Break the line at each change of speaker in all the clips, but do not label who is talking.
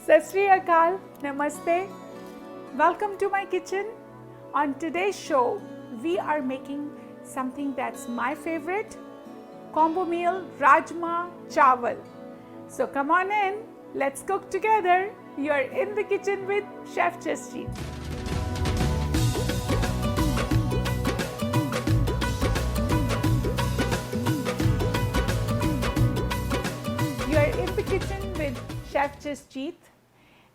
Sat Sri Akal, Namaste. Welcome to my kitchen. On today's show, we are making something that's my favorite, combo meal Rajma Chawal. So come on in, let's cook together. You're in the kitchen with Chef Jasjit. You're in the kitchen with Chef Jasjit,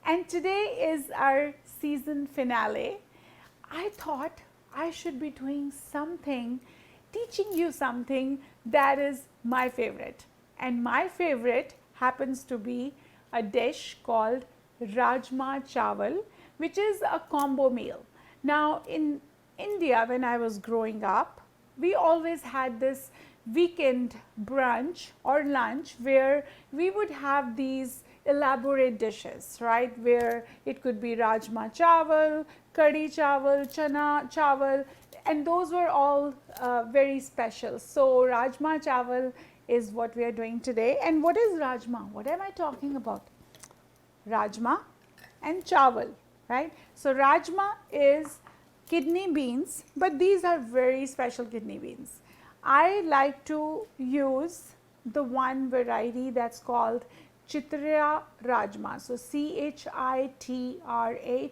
and today is our season finale. I thought I should be doing something, teaching you something that is my favorite. And my favorite happens to be a dish called Rajma Chawal, which is a combo meal. Now, in India, when I was growing up, we always had this weekend brunch or lunch where we would have these elaborate dishes, right? Where it could be Rajma Chawal, Kadi Chawal, Chana Chawal, and those were all very special. So, Rajma Chawal is what we are doing today. And what is Rajma? What am I talking about? Rajma and Chawal, right? So, Rajma is kidney beans, but these are very special kidney beans. I like to use the one variety that's called Chitra Rajma. So Chitra,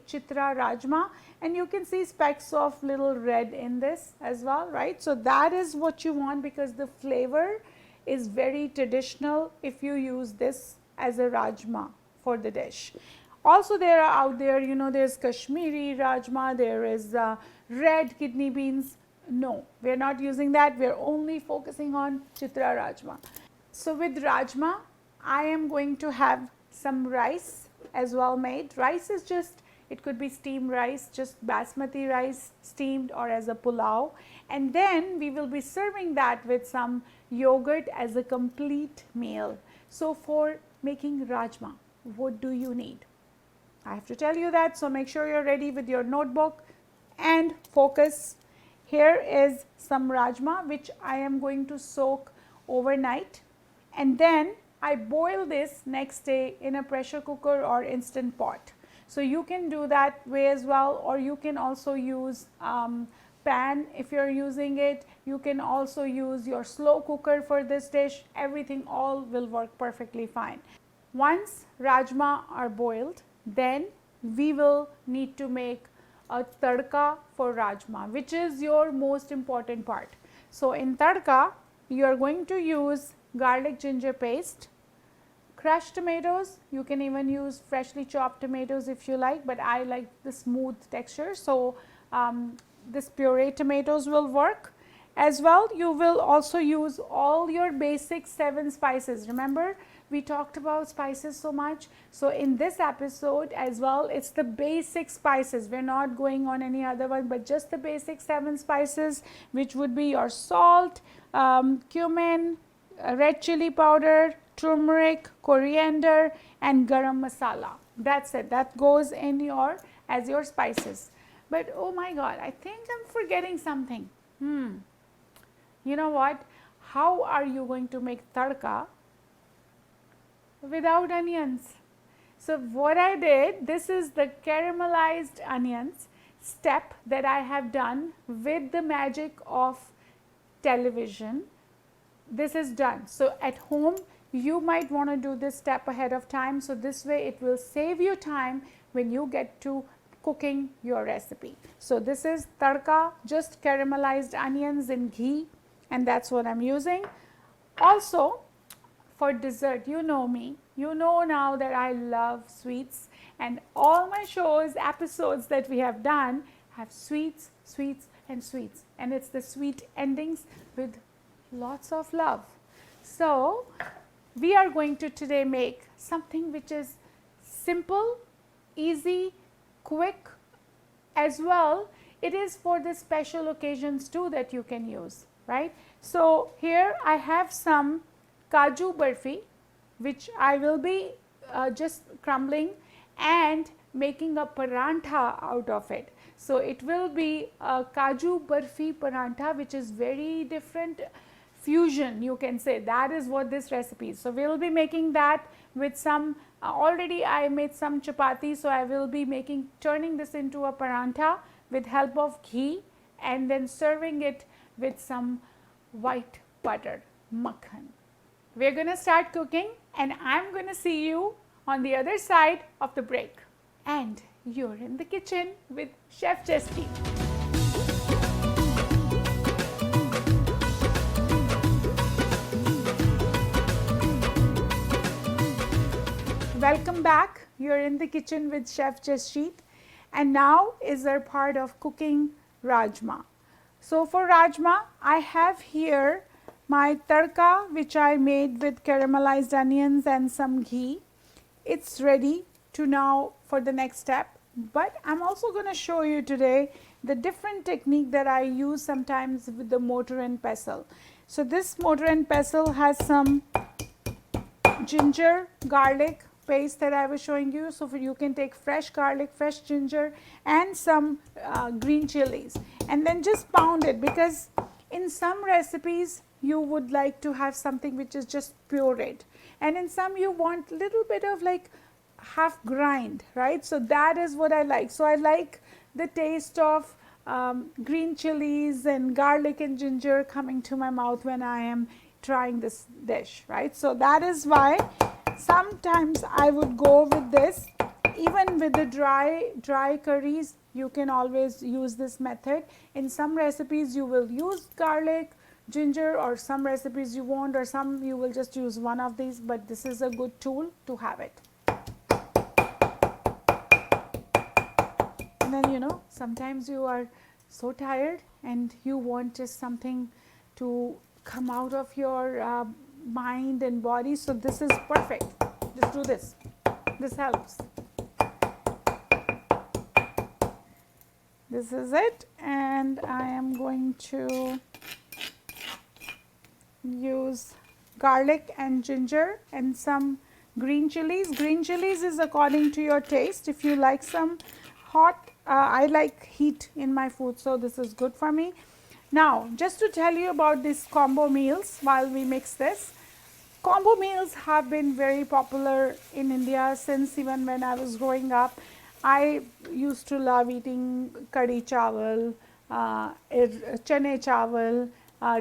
Chitra Rajma, and you can see specks of little red in this as well, right? So that is what you want because the flavor is very traditional if you use this as a Rajma for the dish. Also there are out there, you know, there's Kashmiri Rajma, there is red kidney beans. No, we are not using that. We are only focusing on Chitra Rajma. So with Rajma, I am going to have some rice as well made. Rice is just, it could be steamed rice, just basmati rice steamed or as a pulao. And then we will be serving that with some yogurt as a complete meal. So for making Rajma, what do you need? I have to tell you that, so make sure you're ready with your notebook and focus. Here is some Rajma which I am going to soak overnight, and then I boil this next day in a pressure cooker or instant pot. So you can do that way as well, or you can also use pan if you're using it. You can also use your slow cooker for this dish. Everything all will work perfectly fine. Once Rajma are boiled, then we will need to make a tadka for Rajma, which is your most important part. So in tadka, you are going to use garlic ginger paste, crushed tomatoes. You can even use freshly chopped tomatoes if you like, but I like the smooth texture. So this puree tomatoes will work. As well, you will also use all your basic 7 spices. Remember, we talked about spices so much. So in this episode as well, it's the basic spices. We're not going on any other one, but just the basic 7 spices, which would be your salt, cumin, red chili powder, turmeric, coriander, and garam masala. That's it. That goes in your as your spices. But oh my God, I think I'm forgetting something. You know what? How are you going to make tadka without onions? So what I did, this is the caramelized onions step that I have done with the magic of television. This is done. So at home, you might want to do this step ahead of time. So this way it will save you time when you get to cooking your recipe. So this is tadka, just caramelized onions in ghee, and that's what I'm using. Also, for dessert, you know me, you know now that I love sweets, and all my shows, episodes that we have done have sweets, sweets, and sweets, and it's the sweet endings with lots of love. So we are going to today make something which is simple, easy, quick as well. It is for the special occasions too that you can use, right? So here I have some Kaju Barfi, which I will be just crumbling and making a parantha out of it. So it will be a Kaju Barfi parantha, which is very different fusion, you can say. That is what this recipe is. So we will be making that with some Already I made some chapati, so I will be turning this into a parantha with help of ghee and then serving it with some white butter, makhan. We're going to start cooking and I'm going to see you on the other side of the break. And you're in the kitchen with Chef Jasjit. Welcome back. You're in the kitchen with Chef Jasjit, and now is our part of cooking rajma. So for rajma, I have here my tadka, which I made with caramelized onions and some ghee. It's ready to now for the next step, but I'm also going to show you today the different technique that I use sometimes with the mortar and pestle. So this mortar and pestle has some ginger, garlic paste that I was showing you. So you can take fresh garlic, fresh ginger and some green chilies and then just pound it, because in some recipes you would like to have something which is just pureed, and in some you want little bit of like half grind, right? So that is what I like. So I like the taste of green chilies and garlic and ginger coming to my mouth when I am trying this dish, right? So that is why sometimes I would go with this. Even with the dry curries, you can always use this method. In some recipes you will use garlic, ginger, or some recipes you won't, or some you will just use one of these, but this is a good tool to have it. And then sometimes you are so tired and you want just something to come out of your mind and body, so this is perfect. Just do this. This helps. This is it, and I am going to use garlic and ginger and some green chilies. Green chilies is according to your taste. If you like some hot, I like heat in my food, so this is good for me. Now, just to tell you about these combo meals while we mix this. Combo meals have been very popular in India since even when I was growing up. I used to love eating kadi chawal, chane chawal.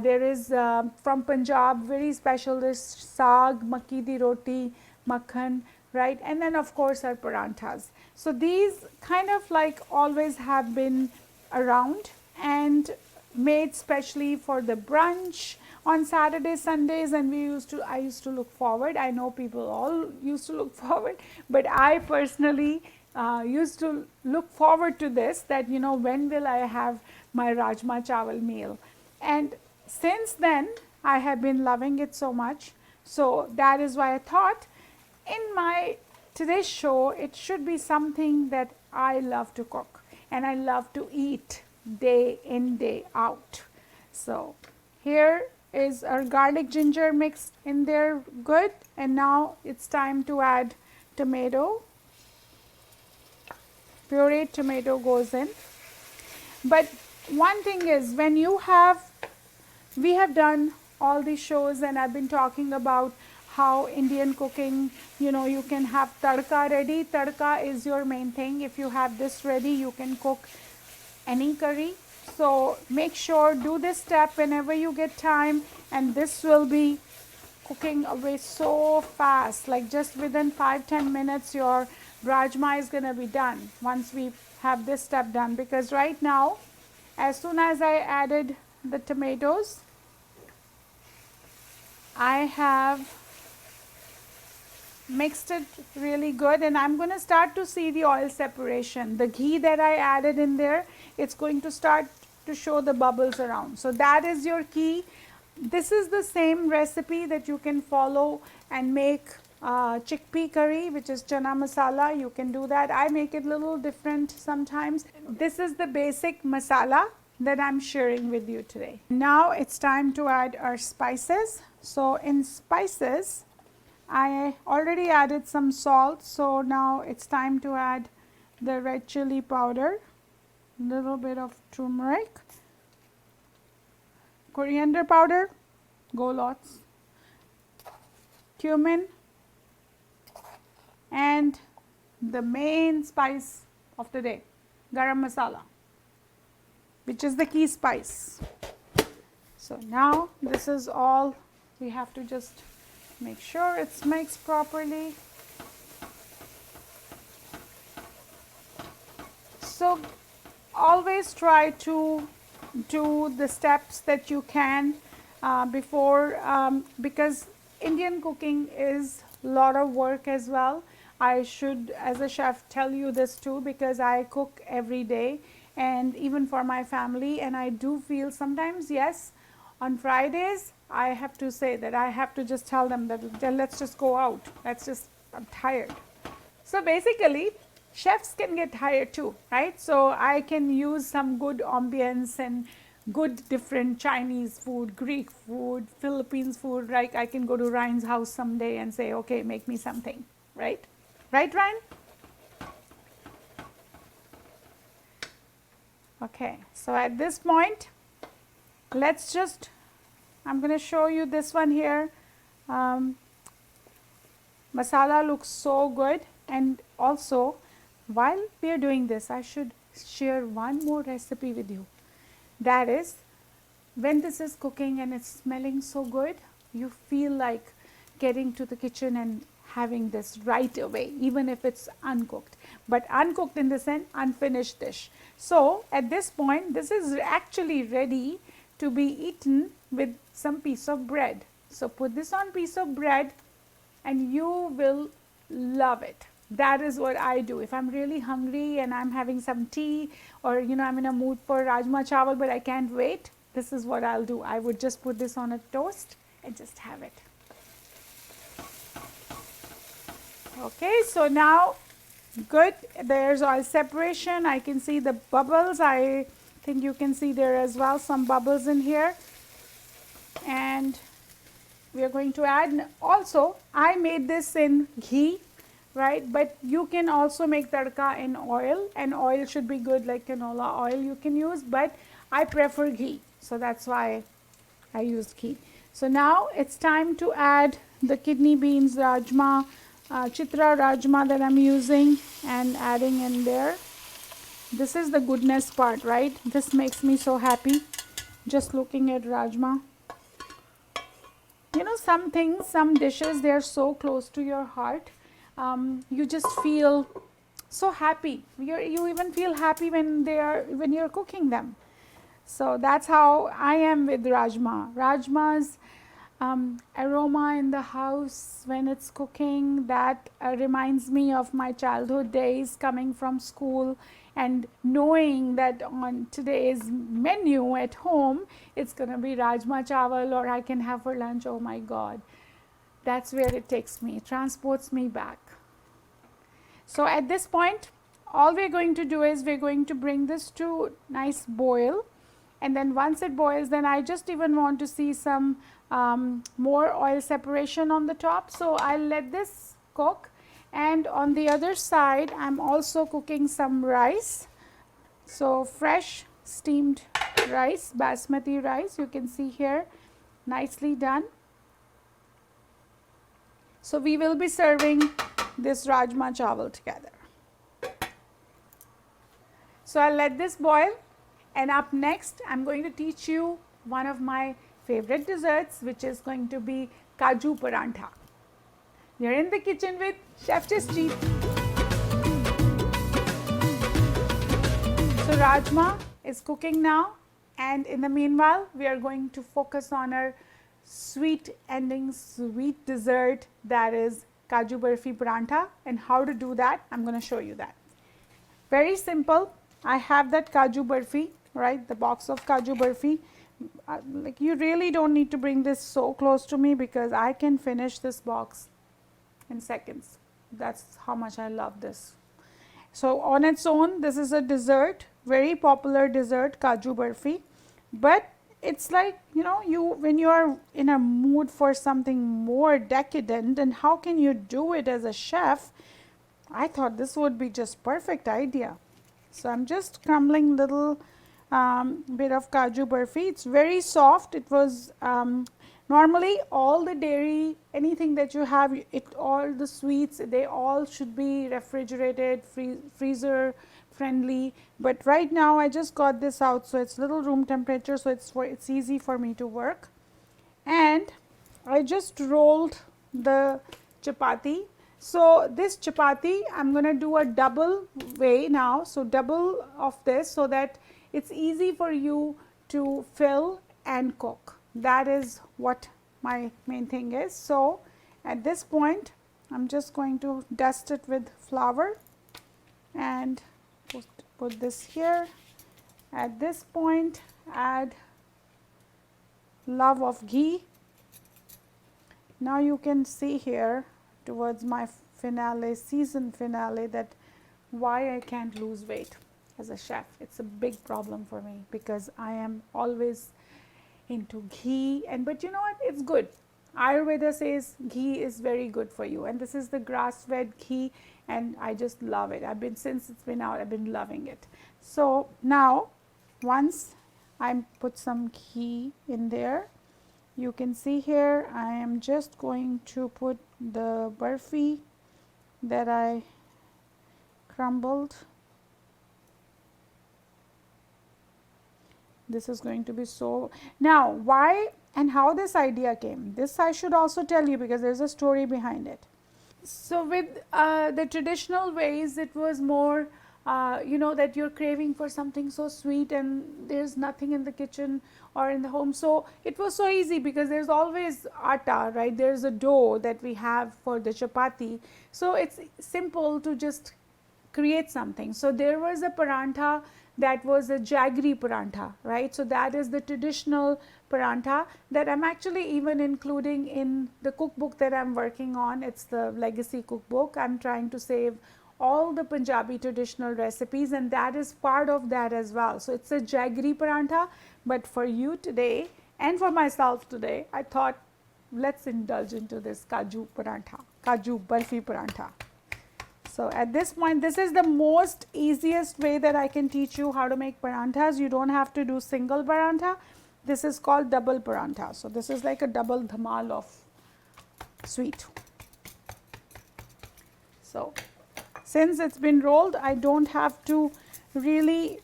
There is from Punjab very special dish saag, makki di roti, makhan, right? And then of course our paranthas. So these kind of like always have been around and made specially for the brunch on Saturdays, Sundays, and I used to look forward. I know people all used to look forward, but I personally used to look forward to this, that when will I have my Rajma Chawal meal. And since then I have been loving it so much. So that is why I thought in my today's show it should be something that I love to cook and I love to eat day in, day out. So here is our garlic ginger mix in there, good. And now it's time to add tomato. Pureed tomato goes in. But one thing is, when we have done all these shows and I've been talking about how Indian cooking, you can have tadka ready. Tadka is your main thing. If you have this ready, you can cook any curry. So make sure do this step whenever you get time, and this will be cooking away so fast, like just within 5-10 minutes your rajma is going to be done once we have this step done. Because right now, as soon as I added the tomatoes, I have mixed it really good, and I'm going to start to see the oil separation. The ghee that I added in there, it's going to start to show the bubbles around. So that is your key. This is the same recipe that you can follow and make chickpea curry, which is chana masala. You can do that. I make it a little different sometimes. This is the basic masala that I'm sharing with you today. Now it's time to add our spices. So in spices, I already added some salt, so now it's time to add the red chili powder, little bit of turmeric, coriander powder, go lots, cumin, and the main spice of the day, garam masala, which is the key spice. So now this is all, we have to just make sure it's mixed properly. So always try to do the steps that you can before, because Indian cooking is a lot of work as well. I should, as a chef, tell you this too, because I cook every day and even for my family, and I do feel sometimes, yes, on Fridays I have to say that I have to just tell them that let's just go out, I'm tired. So basically chefs can get tired too, right? So I can use some good ambience and good different Chinese food, Greek food, Philippines food, right? I can go to Ryan's house someday and say, okay, make me something, right? Right, Ryan? Okay, so at this point, let's just, I'm going to show you this one here. Masala looks so good, and also while we are doing this, I should share one more recipe with you. That is, when this is cooking and it's smelling so good, you feel like getting to the kitchen and having this right away, even if it's uncooked, but uncooked in the sense unfinished dish. So at this point, this is actually ready to be eaten with some piece of bread. So put this on piece of bread and you will love it. That is what I do. If I'm really hungry and I'm having some tea, or I'm in a mood for Rajma Chawal but I can't wait, this is what I'll do. I would just put this on a toast and just have it. Okay, so now good, there's oil separation. I can see the bubbles. I think you can see there as well some bubbles in here. And we are going to add, also I made this in ghee, right? But you can also make tadka in oil, and oil should be good, like canola oil you can use, but I prefer ghee, so that's why I used ghee. So now it's time to add the kidney beans, rajma, chitra rajma that I'm using and adding in there. This is the goodness part, right? This makes me so happy just looking at rajma. Some things, some dishes, they are so close to your heart. You just feel so happy. You even feel happy when you're cooking them. So that's how I am with rajma. Rajma's aroma in the house when it's cooking, that reminds me of my childhood days coming from school and knowing that on today's menu at home it's going to be Rajma Chawal, or I can have for lunch. Oh my God, that's where it takes me, transports me back. So at this point, all we're going to do is we're going to bring this to nice boil, and then once it boils, then I just even want to see some more oil separation on the top. So I'll let this cook, and on the other side I'm also cooking some rice. So fresh steamed rice, basmati rice, you can see here, nicely done. So we will be serving this Rajma Chawal together. So I'll let this boil, and up next I'm going to teach you one of my favorite desserts, which is going to be Kaju Parantha. You're in the kitchen with Chef Jasjit. So Rajma is cooking now, and in the meanwhile we are going to focus on our sweet ending, sweet dessert, that is Kaju Barfi Parantha. And how to do that, I'm going to show you that. Very simple. I have that Kaju Barfi, right, the box of Kaju Barfi. Like, you really don't need to bring this so close to me because I can finish this box in seconds. That's how much I love this. So on its own, this is a dessert, very popular dessert, Kaju Barfi. But it's like, when you are in a mood for something more decadent, and how can you do it as a chef? I thought this would be just perfect idea. So I'm just crumbling little bit of Kaju Barfi. It's very soft. It was Normally all the dairy, anything that you have, it all the sweets, they all should be refrigerated, freezer friendly, but right now I just got this out, so it's little room temperature, so it's easy for me to work. And I just rolled the chapati. So this chapati I'm going to do a double way now, so double of this, so that it's easy for you to fill and cook. That is what my main thing is. So at this point I'm just going to dust it with flour and put this here. At this point add love of ghee. Now you can see here towards my finale, season finale, that why I can't lose weight as a chef. It's a big problem for me because I am always into ghee, and but you know what, it's good. Ayurveda says ghee is very good for you, and this is the grass fed ghee, and I just love it. I've been, since it's been out, I've been loving it. So now once I put some ghee in there, you can see here I am just going to put the barfi that I crumbled. This is going to be so. Now why and how this idea came, this I should also tell you because there's a story behind it. So with the traditional ways, it was more you know, that you're craving for something so sweet and there's nothing in the kitchen or in the home, so it was so easy because there's always atta, right? There's a dough that we have for the chapati, so it's simple to just create something. So there was a parantha that was a jaggery parantha, right? So that is the traditional parantha that I'm actually even including in the cookbook that I'm working on. It's the legacy cookbook. I'm trying to save all the Punjabi traditional recipes, and that is part of that as well. So it's a jaggery parantha, but for you today and for myself today, I thought let's indulge into this kaju parantha, kaju barfi parantha. So at this point, this is the most easiest way that I can teach you how to make paranthas. You don't have to do single parantha. This is called double parantha. So this is like a double dhamal of sweet. So since it's been rolled, I don't have to really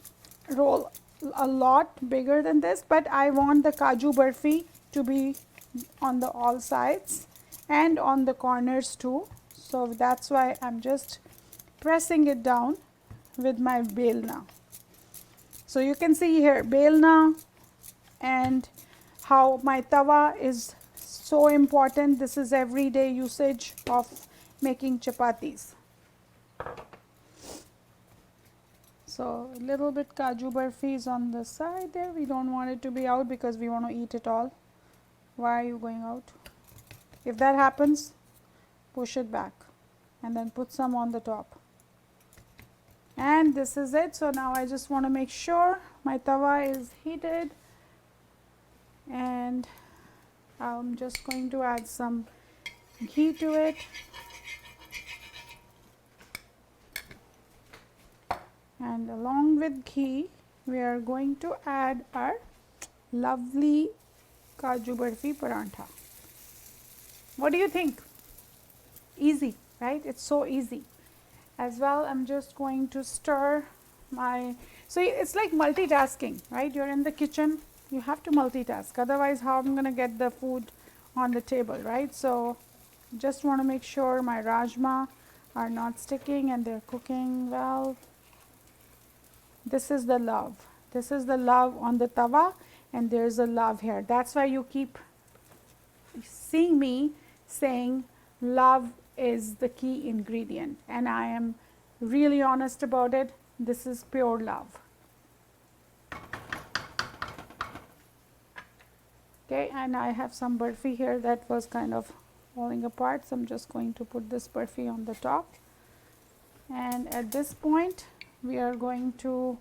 roll a lot bigger than this, but I want the kaju barfi to be on the all sides and on the corners too. So that's why I'm just pressing it down with my belna. So you can see here belna and how my tawa is so important. This is everyday usage of making chapatis. So a little bit kaju barfi is on the side there. We don't want it to be out because we want to eat it all. Why are you going out? If that happens, push it back and then put some on the top. And this is it. So now I just want to make sure my tawa is heated, and I'm just going to add some ghee to it. And along with ghee, we are going to add our lovely kaju barfi parantha. What do you think? Easy, right? It's so easy. As well, I'm just going to stir my, so it's like multitasking, right? You're in the kitchen, you have to multitask, otherwise how I'm going to get the food on the table, right? So just want to make sure my rajma are not sticking and they're cooking well. This is the love. This is the love on the tawa, and there's a love here. That's why you keep seeing me saying love is the key ingredient, and I am really honest about it. This is pure love. Okay, and I have some barfi here that was kind of falling apart, so I'm just going to put this barfi on the top. And at this point, we are going to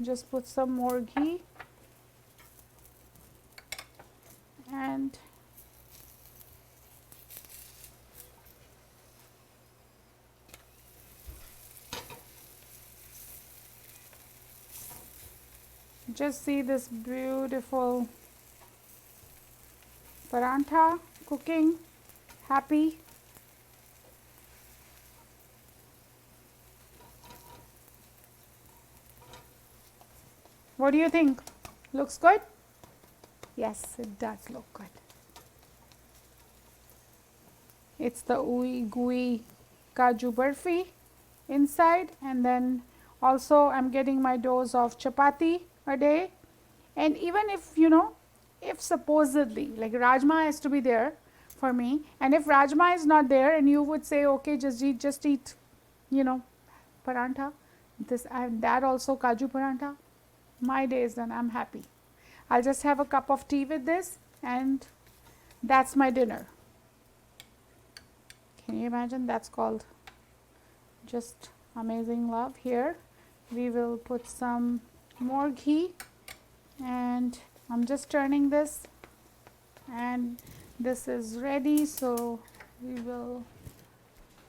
just put some more ghee and just see this beautiful Parantha cooking, happy. What do you think? Looks good? Yes, it does look good. It's the ooey gooey kaju barfi inside, and then also I'm getting my dose of chapati a day. And even if if supposedly like rajma has to be there for me, and if rajma is not there and you would say okay, just eat parantha, this and that also kaju parantha, my day is done. I'm happy. I'll just have a cup of tea with this, and that's my dinner. Can you imagine? That's called just amazing love. Here we will put some more ghee, and I'm just turning this, and this is ready, so we will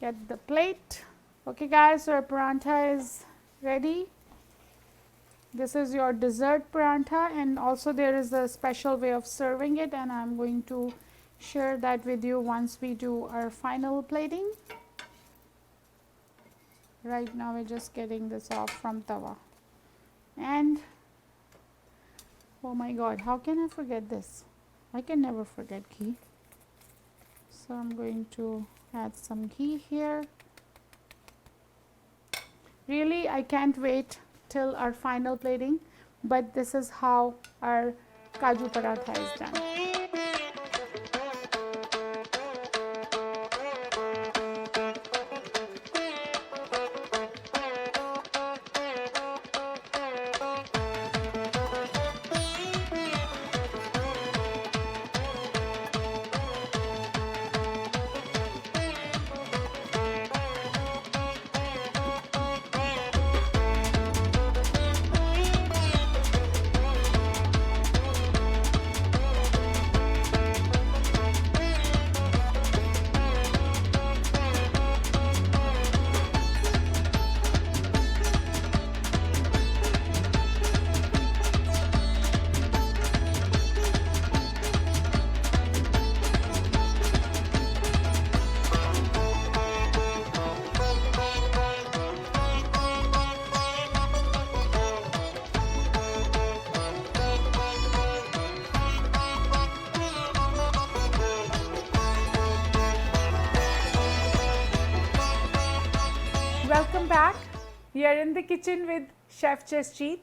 get the plate. Okay guys, so our parantha is ready. This is your dessert parantha, and also there is a special way of serving it, and I'm going to share that with you once we do our final plating. Right now we're just getting this off from tawa, and oh my god, how can I forget this? I can never forget ghee. So I'm going to add some ghee here. Really, I can't wait till our final plating, but this is how our kaju paratha is done. Welcome back. We are in the kitchen with Chef Jasjit,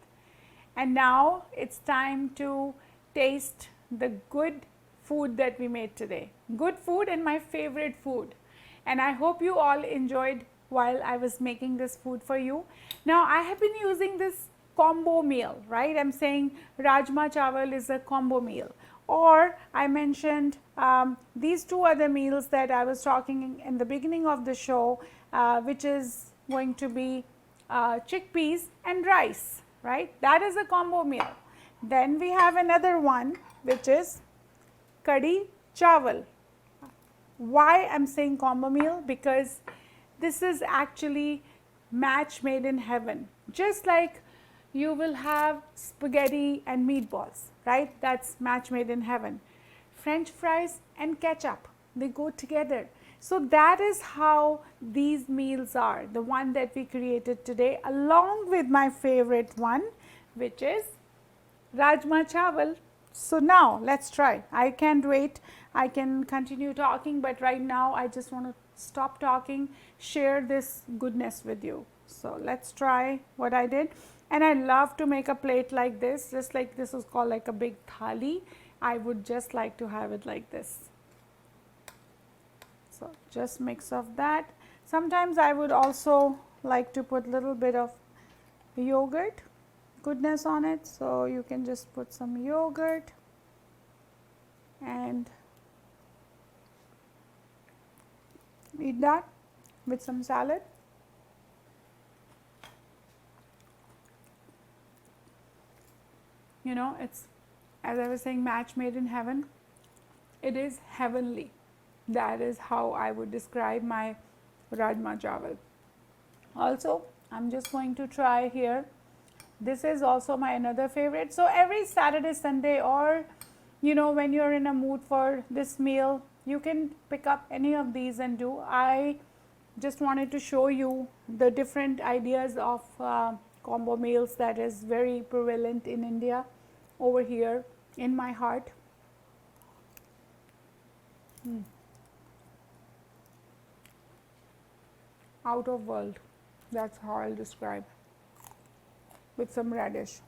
and now it's time to taste the good food that we made today. Good food and my favorite food. And I hope you all enjoyed while I was making this food for you. Now I have been using this combo meal, right? I'm saying Rajma Chawal is a combo meal. Or I mentioned these two other meals that I was talking in the beginning of the show, which is going to be chickpeas and rice, right? That is a combo meal. Then we have another one which is Kadi Chawal. Why I'm saying combo meal? Because this is actually match made in heaven. Just like you will have spaghetti and meatballs, right? That's match made in heaven. French fries and ketchup, they go together. So that is how these meals are, the one that we created today, along with my favorite one, which is Rajma Chawal. So now let's try. I can't wait. I can continue talking, but right now I just want to stop talking, share this goodness with you. So let's try what I did. And I love to make a plate like this, just like this is called like a big thali. I would just like to have it like this. So just mix of that. Sometimes I would also like to put a little bit of yogurt goodness on it. So you can just put some yogurt and eat that with some salad. You know, it's, as I was saying, match made in heaven. It is heavenly. That is how I would describe my Rajma Chawal. Also, I'm just going to try here. This is also my another favorite. So every Saturday, Sunday, or you know, when you're in a mood for this meal, you can pick up any of these and do. I just wanted to show you the different ideas of combo meals that is very prevalent in India over here in my heart. Out of world, that's how I'll describe, with some radish.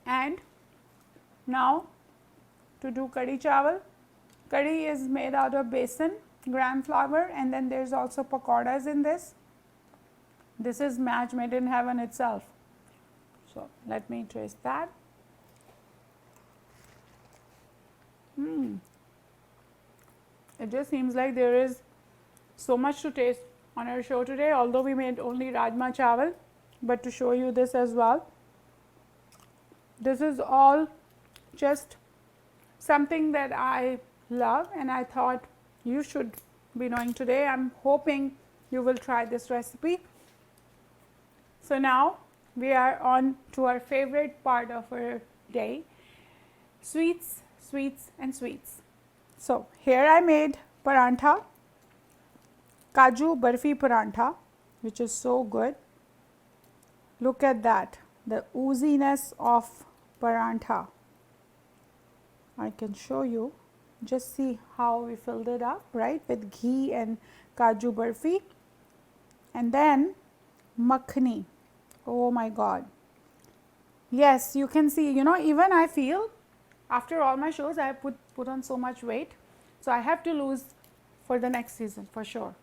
And now to do kadhi chawal. Kadhi is made out of besan, gram flour, and then there's also pakoras in this. This is match made in heaven itself. So let me taste that. It just seems like there is so much to taste on our show today, although we made only Rajma Chawal, but to show you this as well. This is all just something that I love and I thought you should be knowing today. I'm hoping you will try this recipe. So now we are on to our favorite part of our day, sweets, sweets and sweets. So here I made parantha, kaju barfi parantha, which is so good. Look at that, the ooziness of parantha. I can show you, just see how we filled it up, right, with ghee and kaju barfi. And then makhani, oh my god. Yes, you can see, you know, even I feel after all my shows I have put on so much weight, so I have to lose for the next season for sure,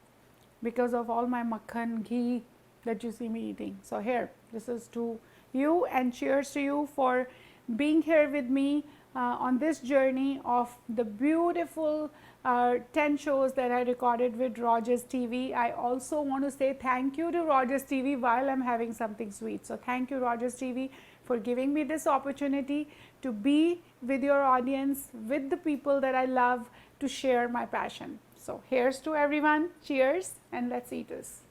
because of all my makhan ghee that you see me eating. So here, this is to you, and cheers to you for being here with me on this journey of the beautiful 10 shows that I recorded with Rogers TV. I also want to say thank you to Rogers TV while I'm having something sweet. So thank you, Rogers TV, for giving me this opportunity to be with your audience, with the people that I love, to share my passion. So here's to everyone, cheers, and let's eat this.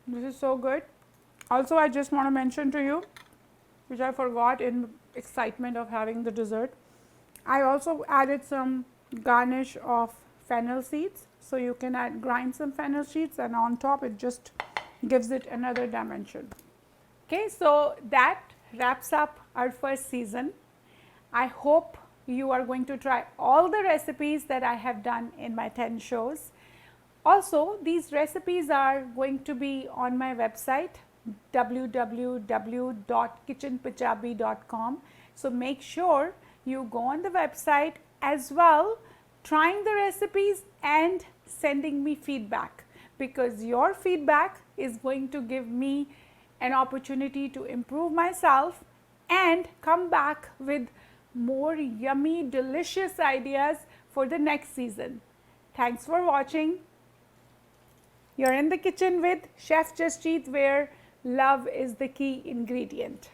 This is so good. Also, I just want to mention to you, which I forgot in excitement of having the dessert, I also added some garnish of fennel seeds. So you can grind some fennel seeds, and on top it just gives it another dimension. Okay, so that wraps up our first season. I hope you are going to try all the recipes that I have done in my 10 shows. Also, these recipes are going to be on my website www.kitchenpunjabi.com. So make sure you go on the website as well, trying the recipes and sending me feedback, because your feedback is going to give me an opportunity to improve myself and come back with more yummy, delicious ideas for the next season. Thanks for watching. You're in the kitchen with Chef Jasjit, where love is the key ingredient.